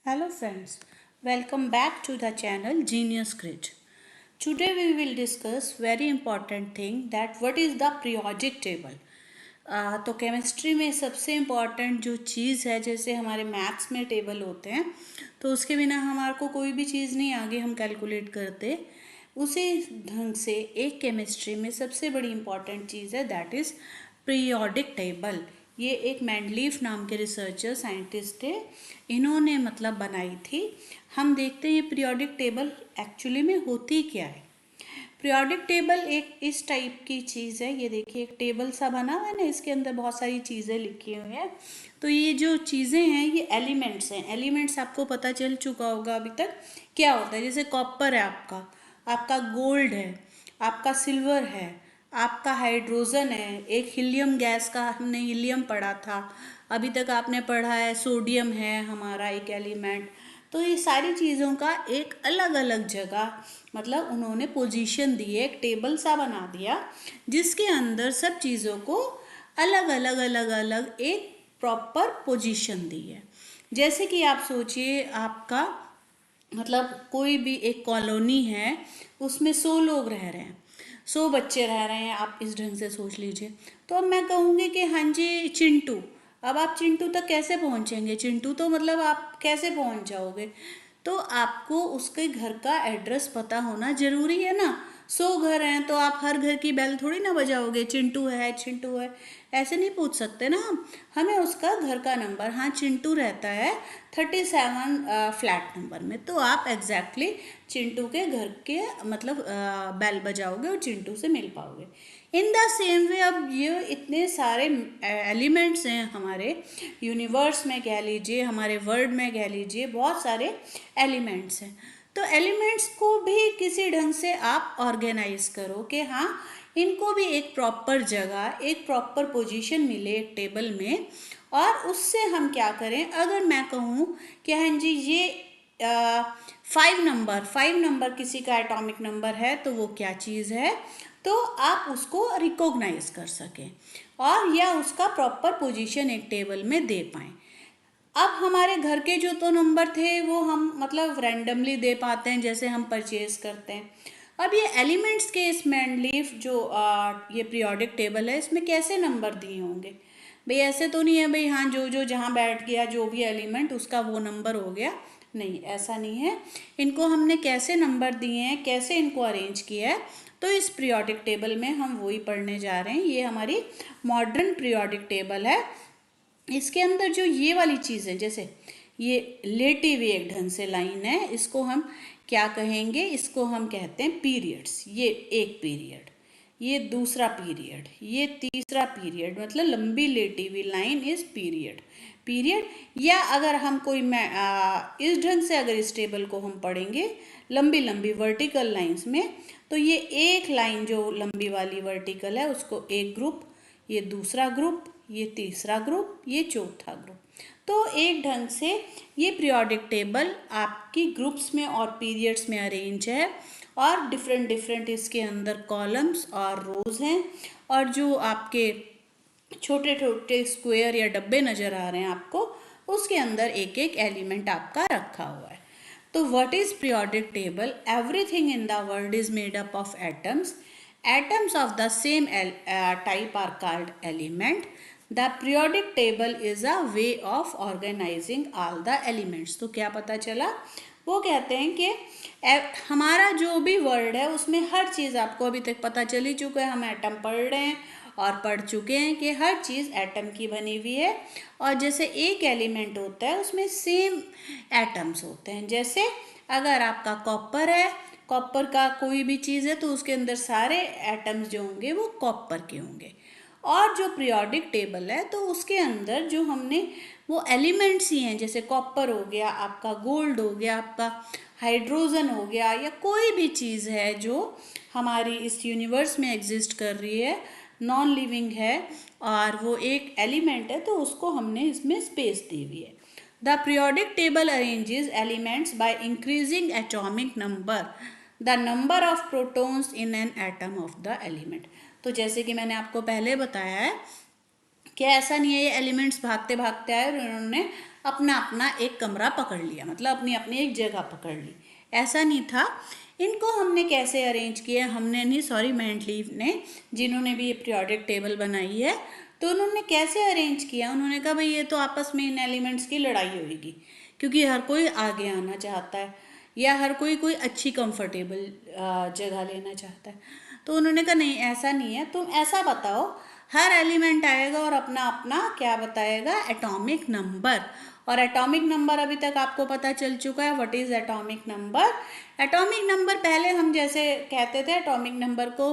Hello friends, welcome back to the channel Genius Grid. Today we will discuss very important thing that what is the periodic table. तो chemistry में सबसे important जो चीज़ है, जैसे हमारे maths में table होते हैं तो उसके बिना हमारे को कोई भी चीज़ नहीं आगे हम कैलकुलेट करते, उसी ढंग से एक केमिस्ट्री में सबसे बड़ी इम्पॉर्टेंट चीज़ है दैट इज़ पीरियोडिक टेबल। ये एक मैंडलीफ नाम के रिसर्चर साइंटिस्ट थे, इन्होंने मतलब बनाई थी। हम देखते हैं ये पीरियोडिक टेबल एक्चुअली में होती क्या है। पीरियोडिक टेबल एक इस टाइप की चीज़ है, ये देखिए एक टेबल सा बना हुआ है ना, इसके अंदर बहुत सारी चीज़ें लिखी हुई हैं। तो ये जो चीज़ें हैं ये एलिमेंट्स हैं। एलिमेंट्स आपको पता चल चुका होगा अभी तक क्या होता है। जैसे कॉपर है आपका, आपका गोल्ड है, आपका सिल्वर है, आपका हाइड्रोजन है, एक हीलियम गैस का हमने हीलियम पढ़ा था, अभी तक आपने पढ़ा है सोडियम है हमारा एक एलिमेंट। तो ये सारी चीज़ों का एक अलग अलग जगह मतलब उन्होंने पोजीशन दी है, एक टेबल सा बना दिया जिसके अंदर सब चीज़ों को अलग अलग अलग अलग एक प्रॉपर पोजीशन दी है। जैसे कि आप सोचिए आपका मतलब कोई भी एक कॉलोनी है, उसमें 100 लोग रह रहे हैं, 100 बच्चे रह रहे हैं, आप इस ढंग से सोच लीजिए। तो अब मैं कहूँगी कि हाँ जी चिंटू, अब आप चिंटू तक कैसे पहुँचेंगे? चिंटू तो मतलब आप कैसे पहुँच जाओगे? तो आपको उसके घर का एड्रेस पता होना ज़रूरी है ना। 100 घर हैं तो आप हर घर की बेल थोड़ी ना बजाओगे, चिंटू है चिंटू है, ऐसे नहीं पूछ सकते ना हम। हमें उसका घर का नंबर, हाँ चिंटू रहता है 37 फ्लैट नंबर में, तो आप एग्जैक्टली चिंटू के घर के मतलब बेल बजाओगे और चिंटू से मिल पाओगे। इन द सेम वे अब ये इतने सारे एलिमेंट्स हैं हमारे यूनिवर्स में, कह लीजिए हमारे वर्ल्ड में, कह लीजिए बहुत सारे एलिमेंट्स हैं। तो एलिमेंट्स को भी किसी ढंग से आप ऑर्गेनाइज करो कि हाँ इनको भी एक प्रॉपर जगह, एक प्रॉपर पोजीशन मिले एक टेबल में। और उससे हम क्या करें, अगर मैं कहूँ कि हाँ जी ये 5 नंबर किसी का एटॉमिक नंबर है तो वो क्या चीज़ है, तो आप उसको रिकॉग्नाइज कर सकें और या उसका प्रॉपर पोजीशन एक टेबल में दे पाएँ। अब हमारे घर के जो तो नंबर थे वो हम मतलब रैंडमली दे पाते हैं, जैसे हम परचेज करते हैं। अब ये एलिमेंट्स के इस मैंडलीफ जो ये पीरियोडिक टेबल है, इसमें कैसे नंबर दिए होंगे? भाई ऐसे तो नहीं है भाई हाँ जो जो जहाँ बैठ गया जो भी एलिमेंट उसका वो नंबर हो गया, नहीं ऐसा नहीं है। इनको हमने कैसे नंबर दिए हैं, कैसे इनको अरेंज किया है, तो इस पीरियोडिक टेबल में हम वही पढ़ने जा रहे हैं। ये हमारी मॉडर्न पीरियोडिक टेबल है। इसके अंदर जो ये वाली चीज़ है, जैसे ये लेटी हुई एक ढंग से लाइन है, इसको हम क्या कहेंगे? इसको हम कहते हैं पीरियड्स। ये एक पीरियड, ये दूसरा पीरियड, ये तीसरा पीरियड, मतलब लंबी लेटी हुई लाइन इस पीरियड। पीरियड या अगर हम कोई इस ढंग से अगर इस टेबल को हम पढ़ेंगे लंबी लंबी वर्टिकल लाइंस में, तो ये एक लाइन जो लंबी वाली वर्टिकल है उसको एक ग्रुप, ये दूसरा ग्रुप, ये तीसरा ग्रुप, ये चौथा ग्रुप। तो एक ढंग से ये पीरियोडिक टेबल आपकी ग्रुप्स में और पीरियड्स में अरेंज है और डिफरेंट डिफरेंट इसके अंदर कॉलम्स और रोज हैं। और जो आपके छोटे छोटे स्क्वायर या डब्बे नज़र आ रहे हैं आपको, उसके अंदर एक एक एलिमेंट आपका रखा हुआ है। तो what is periodic table? Everything in the world is made up of atoms. Atoms of the same type are called element. The periodic table is a way of organizing all the elements. तो क्या पता चला? वो कहते हैं कि हमारा जो भी वर्ल्ड है उसमें हर चीज़ आपको अभी तक पता चल ही चुका है। हम एटम पढ़ रहे हैं और पढ़ चुके हैं कि हर चीज़ एटम की बनी हुई है। और जैसे एक एलिमेंट होता है उसमें सेम एटम्स होते हैं। जैसे अगर आपका कॉपर है, कॉपर का कोई भी चीज़ है तो उसके अंदर सारे एटम्स जो होंगे वो कॉपर के होंगे। और जो पीरियोडिक टेबल है तो उसके अंदर जो हमने वो एलिमेंट्स ही हैं, जैसे कॉपर हो गया आपका, गोल्ड हो गया आपका, हाइड्रोजन हो गया, या कोई भी चीज़ है जो हमारी इस यूनिवर्स में एग्जिस्ट कर रही है, नॉन लिविंग है और वो एक एलिमेंट है, तो उसको हमने इसमें स्पेस दी हुई है। The periodic table arranges elements by increasing atomic number, the number of protons in an atom of the element. तो जैसे कि मैंने आपको पहले बताया है कि ऐसा नहीं है ये एलिमेंट्स भागते भागते आए और उन्होंने अपना अपना एक कमरा पकड़ लिया, मतलब अपनी अपनी एक जगह पकड़ ली। ऐसा नहीं था। इनको हमने कैसे अरेंज किया, हमने नहीं, सॉरी, मेंडलीव ने, जिन्होंने भी ये पीरियोडिक टेबल बनाई है, तो उन्होंने कैसे अरेंज किया, उन्होंने कहा भाई ये तो आपस में इन एलिमेंट्स की लड़ाई होगी, क्योंकि हर कोई आगे आना चाहता है या हर कोई कोई अच्छी कंफर्टेबल जगह लेना चाहता है। तो उन्होंने कहा नहीं, ऐसा नहीं है, तुम ऐसा बताओ, हर एलिमेंट आएगा और अपना अपना क्या बताएगा, एटॉमिक नंबर। और एटॉमिक नंबर अभी तक आपको पता चल चुका है, what is atomic number. Atomic number पहले हम जैसे कहते थे, एटॉमिक नंबर को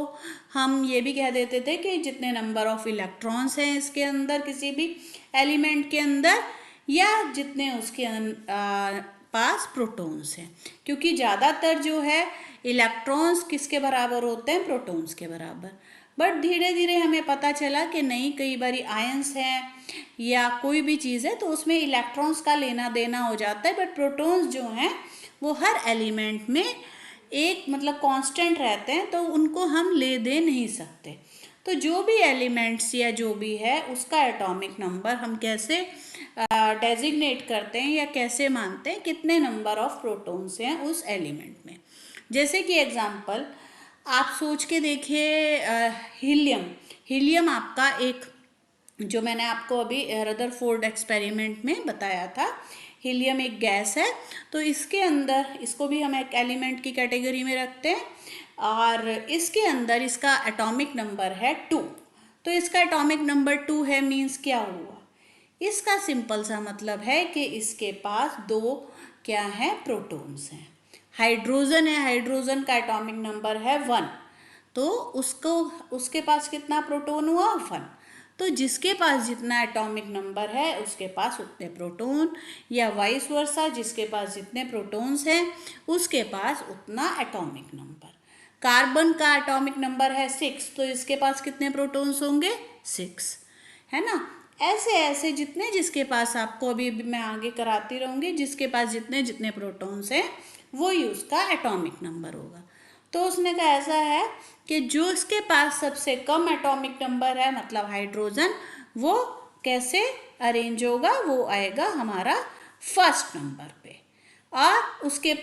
हम ये भी कह देते थे कि जितने नंबर ऑफ इलेक्ट्रॉन्स हैं इसके अंदर, किसी भी एलिमेंट के अंदर, या जितने उसके पास प्रोटॉन्स हैं, क्योंकि ज़्यादातर जो है इलेक्ट्रॉन्स किसके बराबर होते हैं, प्रोटॉन्स के बराबर। बट धीरे धीरे हमें पता चला कि नहीं, कई बार आयंस हैं या कोई भी चीज़ है तो उसमें इलेक्ट्रॉन्स का लेना देना हो जाता है, बट प्रोटॉन्स जो हैं वो हर एलिमेंट में एक मतलब कांस्टेंट रहते हैं, तो उनको हम ले दे नहीं सकते। तो जो भी एलिमेंट्स या जो भी है उसका एटॉमिक नंबर हम कैसे डेजिग्नेट करते हैं या कैसे मानते हैं, कितने नंबर ऑफ प्रोटॉन्स हैं उस एलिमेंट में। जैसे कि एग्जांपल आप सोच के देखिए, हीलियम। हीलियम आपका एक, जो मैंने आपको अभी रदरफोर्ड एक्सपेरिमेंट में बताया था, हीलियम एक गैस है, तो इसके अंदर, इसको भी हम एक एलिमेंट की कैटेगरी में रखते हैं, और इसके अंदर इसका एटॉमिक नंबर है 2। तो इसका एटॉमिक नंबर 2 है, मीन्स क्या हुआ, इसका सिंपल सा मतलब है कि इसके पास 2 क्या है, प्रोटॉन्स हैं। हाइड्रोजन है, हाइड्रोजन का एटॉमिक नंबर है 1, तो उसके पास कितना प्रोटॉन हुआ, 1। तो जिसके पास जितना एटॉमिक नंबर है उसके पास उतने प्रोटॉन, या वाइस वर्सा, जिसके पास जितने प्रोटॉन्स हैं उसके पास उतना एटॉमिक नंबर। कार्बन का एटॉमिक नंबर है 6, तो इसके पास कितने प्रोटॉन्स होंगे, 6, है ना। ऐसे ऐसे जितने जिसके पास, आपको अभी मैं आगे कराती रहूँगी, जिसके पास जितने जितने प्रोटॉन्स हैं वही उसका एटॉमिक नंबर होगा। तो उसने कहा ऐसा है कि जो इसके पास सबसे कम एटॉमिक नंबर है, मतलब हाइड्रोजन, वो कैसे अरेंज होगा, वो आएगा हमारा फर्स्ट नंबर पे। और उसके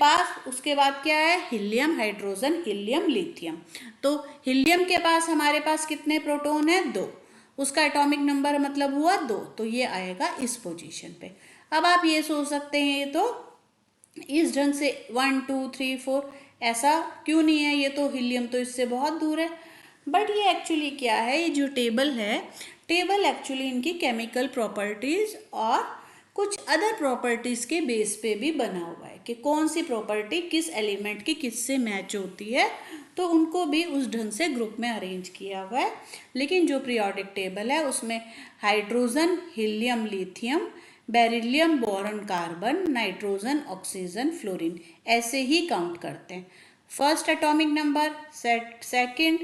बाद क्या है, हीलियम, हाइड्रोजन, हीलियम, लिथियम। तो हीलियम के पास हमारे पास कितने प्रोटॉन है, 2, उसका एटॉमिक नंबर मतलब हुआ 2, तो ये आएगा इस पोजीशन पे। अब आप ये सोच सकते हैं, ये तो इस ढंग से 1 2 3 4 ऐसा क्यों नहीं है, ये तो हीलियम तो इससे बहुत दूर है। बट ये एक्चुअली क्या है, ये जो टेबल है, टेबल एक्चुअली इनकी केमिकल प्रॉपर्टीज और कुछ अदर प्रॉपर्टीज के बेस पे भी बना हुआ है कि कौन सी प्रॉपर्टी किस एलिमेंट की किससे मैच होती है, तो उनको भी उस ढंग से ग्रुप में अरेंज किया हुआ है। लेकिन जो पीरियोडिक टेबल है उसमें hydrogen, helium, lithium, beryllium, boron, carbon, nitrogen, oxygen, fluorine, ऐसे ही काउंट करते हैं। First atomic number, second,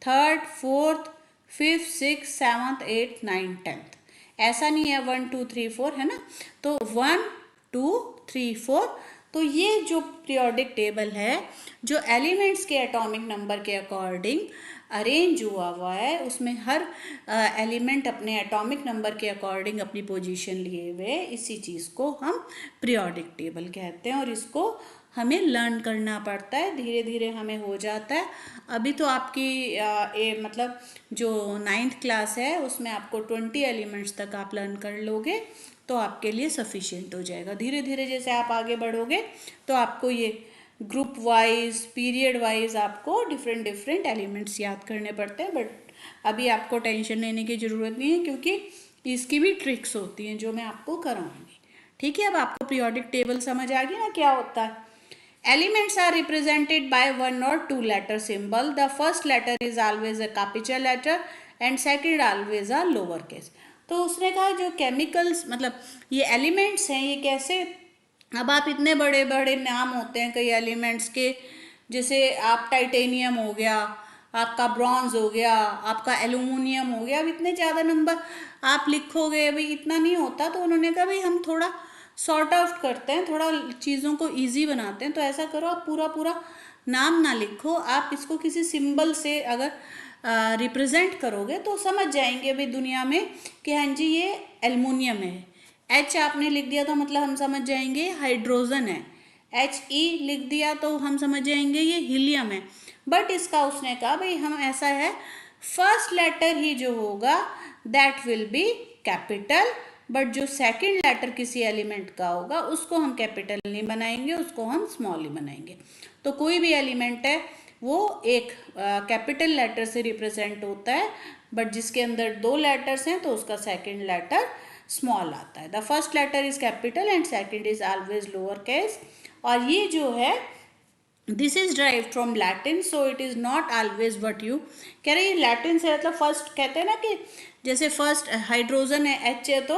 third, fourth, fifth, six, seventh, eighth, ninth, tenth. ऐसा नहीं है 1 2 3 4, है ना। तो 1 2 3 4, तो ये जो पीरियोडिक टेबल है, जो एलिमेंट्स के एटॉमिक नंबर के अकॉर्डिंग अरेंज हुआ है, उसमें हर एलिमेंट अपने एटॉमिक नंबर के अकॉर्डिंग अपनी पोजीशन लिए हुए, इसी चीज़ को हम पीरियोडिक टेबल कहते हैं। और इसको हमें लर्न करना पड़ता है, धीरे धीरे हमें हो जाता है। अभी तो आपकी मतलब जो 9th क्लास है उसमें आपको 20 एलिमेंट्स तक आप लर्न कर लोगे तो आपके लिए सफिशिएंट हो जाएगा। धीरे धीरे जैसे आप आगे बढ़ोगे तो आपको ये ग्रुप वाइज, पीरियड वाइज आपको डिफरेंट डिफरेंट एलिमेंट्स याद करने पड़ते हैं। बट अभी आपको टेंशन लेने की ज़रूरत नहीं है, क्योंकि इसकी भी ट्रिक्स होती हैं जो मैं आपको कराऊंगी। ठीक है, अब आपको पीरियोडिक टेबल समझ आ गया ना क्या होता है। Elements are represented by 1 or 2 letter symbol. The first letter is always a capital letter and second always a lower case. तो उसने कहा जो केमिकल्स, मतलब ये एलिमेंट्स हैं, ये कैसे, अब आप इतने बड़े बड़े नाम होते हैं कई एलिमेंट्स के, जैसे आप टाइटेनियम हो गया, आपका ब्रॉन्ज हो गया, आपका एल्यूमिनियम हो गया, अब इतने ज़्यादा नंबर आप लिखोगे, भाई इतना नहीं होता। तो उन्होंने कहा भाई हम थोड़ा सॉर्ट आउट करते हैं, थोड़ा चीज़ों को इजी बनाते हैं। तो ऐसा करो, आप पूरा पूरा नाम ना लिखो, आप इसको किसी सिंबल से अगर रिप्रेजेंट करोगे तो समझ जाएंगे भाई दुनिया में कि हाँ जी ये एल्युमिनियम है, H आपने लिख दिया तो मतलब हम समझ जाएंगे हाइड्रोजन है, HE लिख दिया तो हम समझ जाएंगे ये हीलियम है। बट इसका उसने कहा भाई हम ऐसा है, फर्स्ट लेटर ही जो होगा that will be capital, but जो सेकंड लेटर किसी एलिमेंट का होगा उसको हम कैपिटल नहीं बनाएंगे, उसको हम स्मॉल ही बनाएंगे। तो कोई भी एलिमेंट है वो एक कैपिटल लेटर से रिप्रेजेंट होता है, बट जिसके अंदर दो लेटर्स हैं तो उसका सेकंड लेटर स्मॉल आता है। The first letter is capital and second is always lower case. और ये जो है this is derived from Latin, so it is not always what you कह रहे हैं लैटिन से, मतलब फर्स्ट कहते हैं ना कि जैसे फर्स्ट हाइड्रोजन है H है तो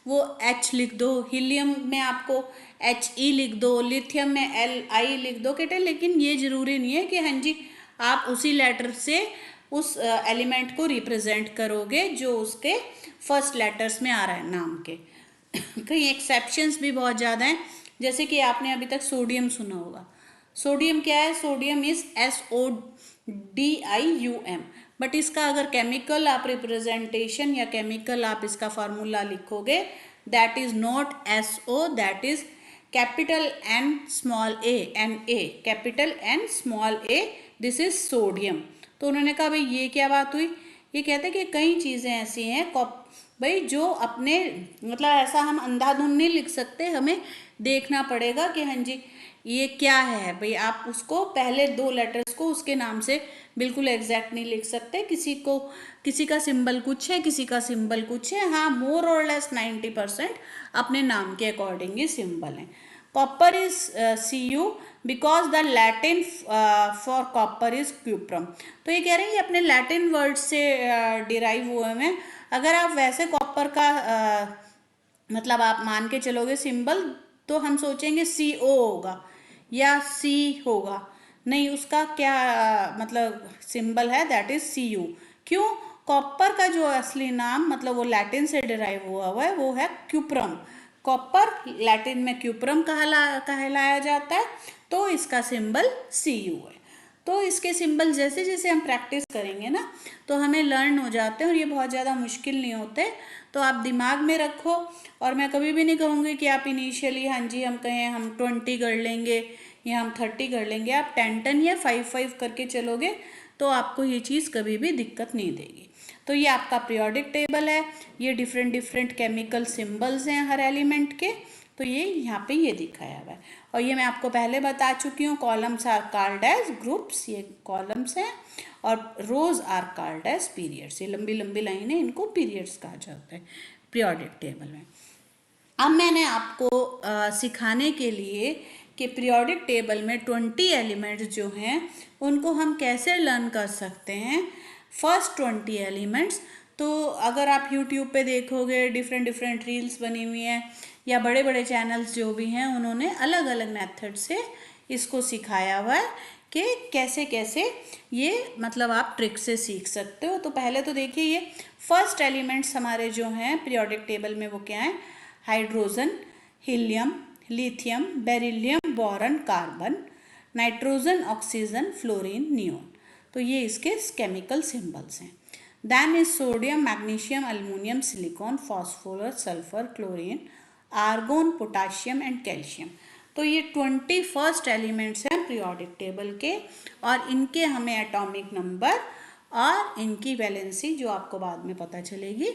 वो H लिख दो, हीलियम में आपको HE लिख दो, लिथियम में Li लिख दो कहते हैं, लेकिन ये जरूरी नहीं है कि हाँ जी आप उसी लेटर से उस एलिमेंट को रिप्रेजेंट करोगे जो उसके फर्स्ट लेटर्स में आ रहा है नाम के। कई एक्सेप्शंस भी बहुत ज़्यादा हैं, जैसे कि आपने अभी तक सोडियम सुना होगा। सोडियम क्या है? सोडियम इज SODIUM, बट इसका अगर केमिकल आप रिप्रेजेंटेशन या केमिकल आप इसका फार्मूला लिखोगे that is not SO, that is capital N small a, Na, capital N small a, this is sodium. तो उन्होंने कहा भाई ये क्या बात हुई, ये कहते हैं कि कई चीज़ें ऐसी हैं भाई जो अपने मतलब ऐसा हम अंधाधुन नहीं लिख सकते, हमें देखना पड़ेगा कि हाँ जी ये क्या है भाई। आप उसको पहले दो लेटर्स को उसके नाम से बिल्कुल एग्जैक्ट नहीं लिख सकते, किसी का सिंबल कुछ है, किसी का सिंबल कुछ है। हाँ, मोर और लेस 90% अपने नाम के अकॉर्डिंग ही सिंबल हैं। Copper is Cu because the Latin for copper is cuprum. तो ये कह रहे हैं ये अपने लैटिन वर्ड से डिराइव हुए हैं। अगर आप वैसे कॉपर का मतलब आप मान के चलोगे सिंबल तो हम सोचेंगे CO होगा या C होगा, नहीं उसका क्या मतलब सिंबल है दैट इज Cu। क्यों? कॉपर का जो असली नाम मतलब वो लैटिन से डिराइव हुआ है वो है क्यूप्रम। कॉपर लैटिन में क्यूप्रम कहलाया जाता है, तो इसका सिंबल Cu है। तो इसके सिंबल जैसे जैसे हम प्रैक्टिस करेंगे ना तो हमें लर्न हो जाते हैं और ये बहुत ज़्यादा मुश्किल नहीं होते। तो आप दिमाग में रखो, और मैं कभी भी नहीं कहूँगी कि आप इनिशियली हाँ जी हम कहें हम 20 कर लेंगे या हम 30 कर लेंगे। आप 10 या 5 करके चलोगे तो आपको ये चीज़ कभी भी दिक्कत नहीं देगी। तो ये आपका पीरियोडिक टेबल है, ये डिफरेंट केमिकल सिंबल्स हैं हर एलिमेंट के। तो ये यहाँ पे ये दिखाया हुआ है, और ये मैं आपको पहले बता चुकी हूँ। Columns are called as groups, ये कॉलम्स हैं, और rows are called as periods. ये लंबी लंबी लाइनें इनको पीरियड्स कहा जाता है पीरियोडिक टेबल में। अब मैंने आपको सिखाने के लिए कि पीरियोडिक टेबल में 20 एलिमेंट्स जो हैं उनको हम कैसे लर्न कर सकते हैं, फर्स्ट 20 एलिमेंट्स। तो अगर आप यूट्यूब पे देखोगे डिफरेंट रील्स बनी हुई हैं या बड़े बड़े चैनल्स जो भी हैं उन्होंने अलग अलग मेथड से इसको सिखाया हुआ है कि कैसे कैसे ये मतलब आप ट्रिक से सीख सकते हो। तो पहले तो देखिए ये फर्स्ट एलिमेंट्स हमारे जो हैं पीरियोडिक टेबल में वो क्या हैं? Hydrogen, helium, lithium, beryllium, boron, carbon, nitrogen, oxygen, fluorine, neon. तो ये इसके केमिकल सिंबल्स हैं। Then is sodium, magnesium, aluminium, silicon, phosphorus, sulphur, chlorine, argon, potassium and calcium. तो ये 21 एलिमेंट्स हैं पीरियोडिक टेबल के, और इनके हमें एटॉमिक नंबर और इनकी वैलेंसी जो आपको बाद में पता चलेगी,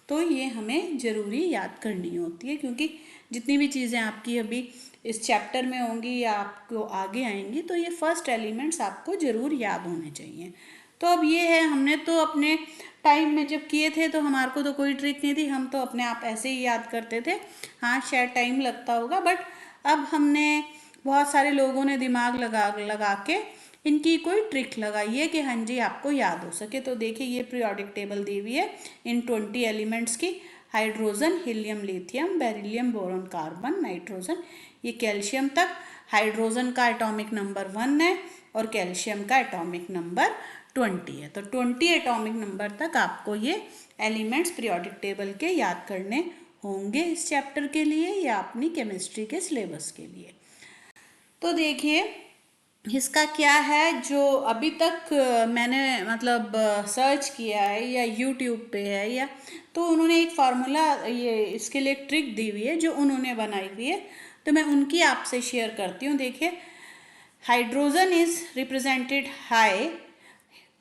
तो ये हमें ज़रूरी याद करनी होती है, क्योंकि जितनी भी चीज़ें आपकी अभी इस चैप्टर में होंगी या आपको आगे आएंगी तो ये फर्स्ट एलिमेंट्स आपको ज़रूर याद होने चाहिए। तो अब ये है, हमने तो अपने टाइम में जब किए थे तो हमारे को तो कोई ट्रिक नहीं थी, हम तो अपने आप ऐसे ही याद करते थे। हाँ शायद टाइम लगता होगा, बट अब हमने बहुत सारे लोगों ने दिमाग लगा के इनकी कोई ट्रिक लगाई है कि हाँ जी आपको याद हो सके। तो देखिए ये पीरियोडिक टेबल दी हुई है इन 20 एलिमेंट्स की। Hydrogen, helium, lithium, beryllium, boron, carbon, nitrogen, ये कैल्शियम तक। हाइड्रोजन का एटॉमिक नंबर 1 है और कैल्शियम का एटॉमिक नंबर 20 है। तो 20 एटॉमिक नंबर तक आपको ये एलिमेंट्स पीरियोडिक टेबल के याद करने होंगे इस चैप्टर के लिए या अपनी केमिस्ट्री के सिलेबस के लिए। तो देखिए इसका क्या है, जो अभी तक मैंने मतलब सर्च किया है या यूट्यूब पे है, या तो उन्होंने एक फार्मूला, ये इसके लिए एक ट्रिक दी हुई है जो उन्होंने बनाई हुई है, तो मैं उनकी आपसे शेयर करती हूँ। देखिए, हाइड्रोजन इज रिप्रेजेंटेड हाई।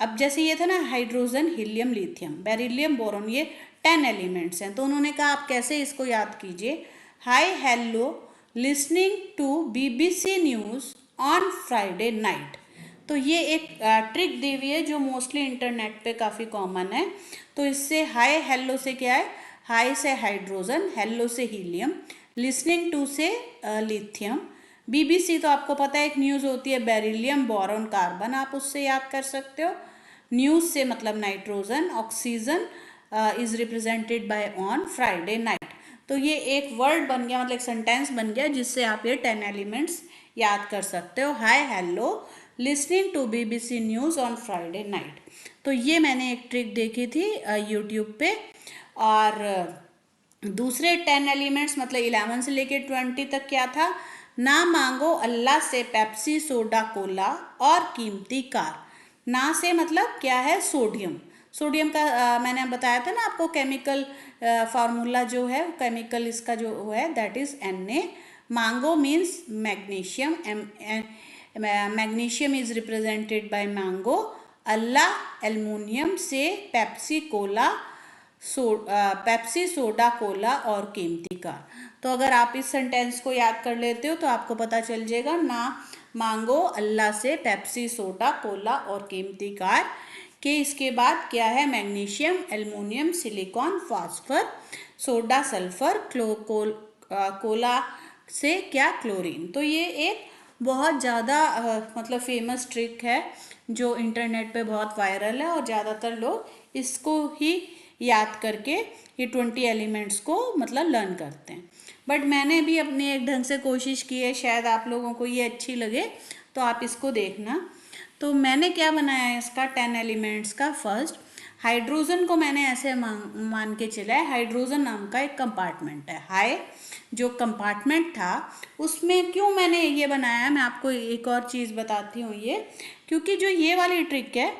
अब जैसे ये था ना, hydrogen, helium, lithium, beryllium, boron, ये 10 एलिमेंट्स हैं। तो उन्होंने कहा आप कैसे इसको याद कीजिए। Hi hello listening to BBC news on Friday night. तो ये एक ट्रिक दी हुई है जो मोस्टली इंटरनेट पे काफ़ी कॉमन है। तो इससे हाई हेलो से क्या है, हाई से हाइड्रोजन, हेलो से हीलियम, लिसनिंग टू से लिथियम, बीबीसी तो आपको पता है एक न्यूज़ होती है, बेरिलियम, बोरॉन, कार्बन, आप उससे याद कर सकते हो। न्यूज़ से मतलब nitrogen, oxygen is represented bye on Friday night. तो ये एक वर्ड बन गया, मतलब एक सेंटेंस बन गया जिससे आप ये 10 एलिमेंट्स याद कर सकते हो। Hi hello listening to BBC news on Friday night. तो ये मैंने एक ट्रिक देखी थी यूट्यूब पे। और दूसरे 10 एलिमेंट्स मतलब 11 से लेके 20 तक क्या था, ना मांगो अल्लाह से पेप्सी, सोडा, कोला और कीमती कार। ना से मतलब क्या है, सोडियम। सोडियम का मैंने बताया था ना आपको, केमिकल फार्मूला जो है, केमिकल इसका जो है that is Na। Mango means magnesium, magnesium is represented by mango. अल्लाह एल्युमिनियम से Pepsi, cola, Pepsi, soda, cola और कीमती कार। तो अगर आप इस सेंटेंस को याद कर लेते हो तो आपको पता चल जाएगा, ना मांगो अल्लाह से पेप्सी, सोडा, कोला और कीमती कार के इसके बाद क्या है, magnesium, aluminium, silicon, phosphor, soda, sulphur, cola से क्या, क्लोरीन। तो ये एक बहुत ज़्यादा मतलब फेमस ट्रिक है जो इंटरनेट पे बहुत वायरल है और ज़्यादातर लोग इसको ही याद करके ये 20 एलिमेंट्स को मतलब लर्न करते हैं। बट मैंने भी अपने एक ढंग से कोशिश की है, शायद आप लोगों को ये अच्छी लगे तो आप इसको देखना। तो मैंने क्या बनाया है इसका 10 एलिमेंट्स का। फर्स्ट, हाइड्रोजन को मैंने ऐसे मान के चला है, हाइड्रोजन नाम का एक कंपार्टमेंट है। हाई जो कंपार्टमेंट था उसमें क्यों मैंने ये बनाया है, मैं आपको एक और चीज़ बताती हूँ। ये क्योंकि जो ये वाली ट्रिक है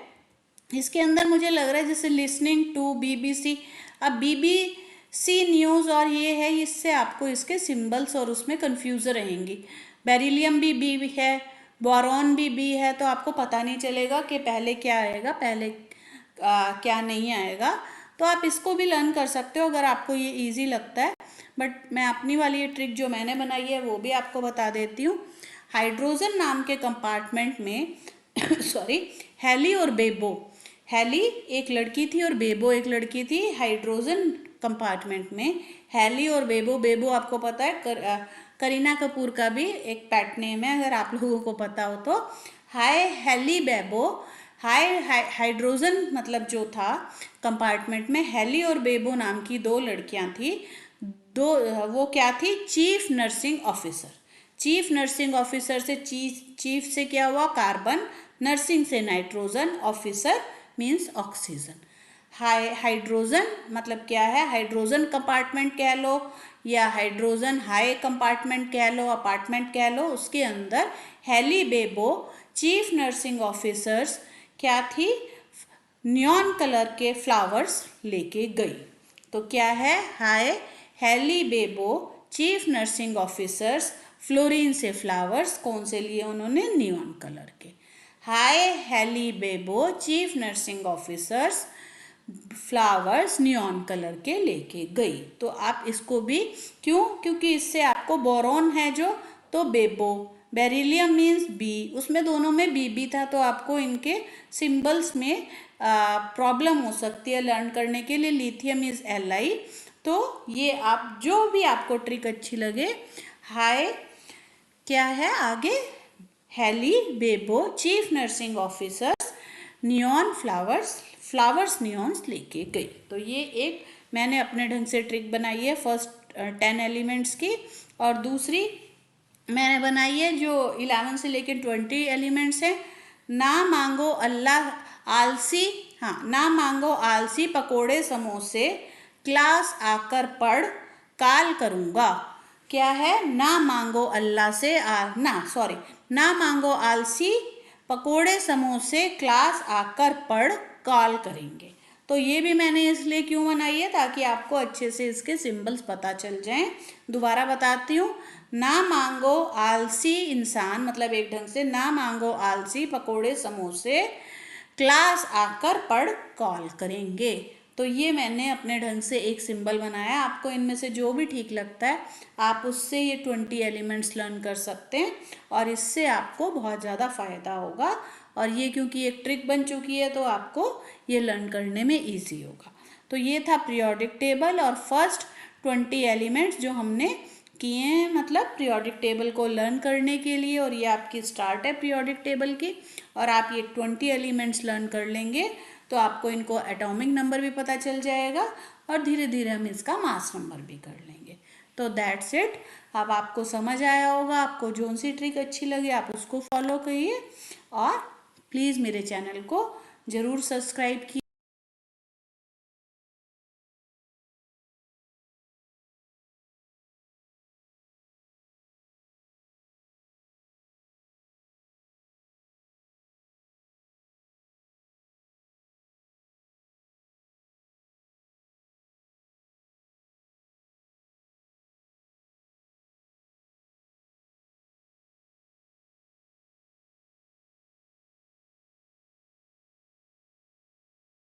इसके अंदर मुझे लग रहा है जैसे लिसनिंग टू बीबीसी, अब बीबीसी न्यूज़ और ये है, इससे आपको इसके सिंबल्स और उसमें कंफ्यूजन रहेंगी। बेरिलियम भी बी है, बोरॉन भी बी है, तो आपको पता नहीं चलेगा कि पहले क्या आएगा, पहले क्या नहीं आएगा। तो आप इसको भी लर्न कर सकते हो अगर आपको ये इजी लगता है। बट मैं अपनी वाली ये ट्रिक जो मैंने बनाई है वो भी आपको बता देती हूँ। हाइड्रोजन नाम के कंपार्टमेंट में सॉरी, हेली और बेबो, हेली एक लड़की थी और बेबो एक लड़की थी हाइड्रोजन कंपार्टमेंट में। हेली और बेबो, बेबो आपको पता है करीना कपूर का भी एक पेट नेम है अगर आप लोगों को पता हो तो। हाय हेली बेबो, हाइड्रोजन मतलब जो था कंपार्टमेंट में, हेली और बेबो नाम की दो लड़कियां थी। दो वो क्या थी, chief nursing officer. Chief nursing officer से चीफ से क्या हुआ, कार्बन, नर्सिंग से nitrogen, officer means oxygen. Hydrogen मतलब क्या है, हाइड्रोजन कंपार्टमेंट कह लो या हाइड्रोजन हाई कंपार्टमेंट कह लो, अपार्टमेंट कह लो, उसके अंदर heli Bebo chief nursing officers क्या थी, नियॉन कलर के फ्लावर्स लेके गई। तो क्या है, hi Haley Bebo chief nursing officers fluorine से फ्लावर्स कौन से लिए उन्होंने, नियॉन कलर के। Hi Haley Bebo chief nursing officers flowers neon colour के लेके गई। तो आप इसको भी क्यों, क्योंकि इससे आपको बोरॉन है जो, तो बेबो, बेरिलियम मीन्स बी, उसमें दोनों में बी था, तो आपको इनके सिंबल्स में प्रॉब्लम हो सकती है लर्न करने के लिए। Lithium is Li। तो ये आप जो भी आपको ट्रिक अच्छी लगे। हाय क्या है आगे, Haley Bebo chief nursing officers neon flowers neons लेके गई। तो ये एक मैंने अपने ढंग से ट्रिक बनाई है फर्स्ट 10 एलिमेंट्स की। और दूसरी मैंने बनाई है जो 11 से लेकर 20 एलिमेंट्स हैं। ना मांगो अल्लाह आलसी, हाँ, ना मांगो आलसी पकोड़े समोसे, क्लास आकर पढ़, काल करूँगा। क्या है, ना मांगो अल्लाह से ना मांगो आलसी, पकोड़े समोसे, क्लास आकर पढ़, कॉल करेंगे। तो ये भी मैंने इसलिए क्यों बनाई है, ताकि आपको अच्छे से इसके सिंबल्स पता चल जाएं। दोबारा बताती हूँ, ना मांगो आलसी इंसान, मतलब एक ढंग से ना मांगो आलसी, पकोड़े समोसे, क्लास आकर पढ़, कॉल करेंगे। तो ये मैंने अपने ढंग से एक सिंबल बनाया। आपको इनमें से जो भी ठीक लगता है आप उससे ये 20 एलिमेंट्स लर्न कर सकते हैं और इससे आपको बहुत ज़्यादा फ़ायदा होगा। और ये क्योंकि एक ट्रिक बन चुकी है तो आपको ये लर्न करने में ईजी होगा। तो ये था पीरियोडिक टेबल और फर्स्ट 20 एलिमेंट्स जो हमने किए हैं, मतलब पीरियोडिक टेबल को लर्न करने के लिए। और ये आपकी स्टार्ट है पीरियोडिक टेबल की। और आप ये 20 एलिमेंट्स लर्न कर लेंगे तो आपको इनको एटॉमिक नंबर भी पता चल जाएगा और धीरे धीरे हम इसका मास नंबर भी कर लेंगे। तो दैट्स इट। अब आपको समझ आया होगा, आपको जो सी ट्रिक अच्छी लगे आप उसको फॉलो करिए और प्लीज़ मेरे चैनल को ज़रूर सब्सक्राइब कीजिए।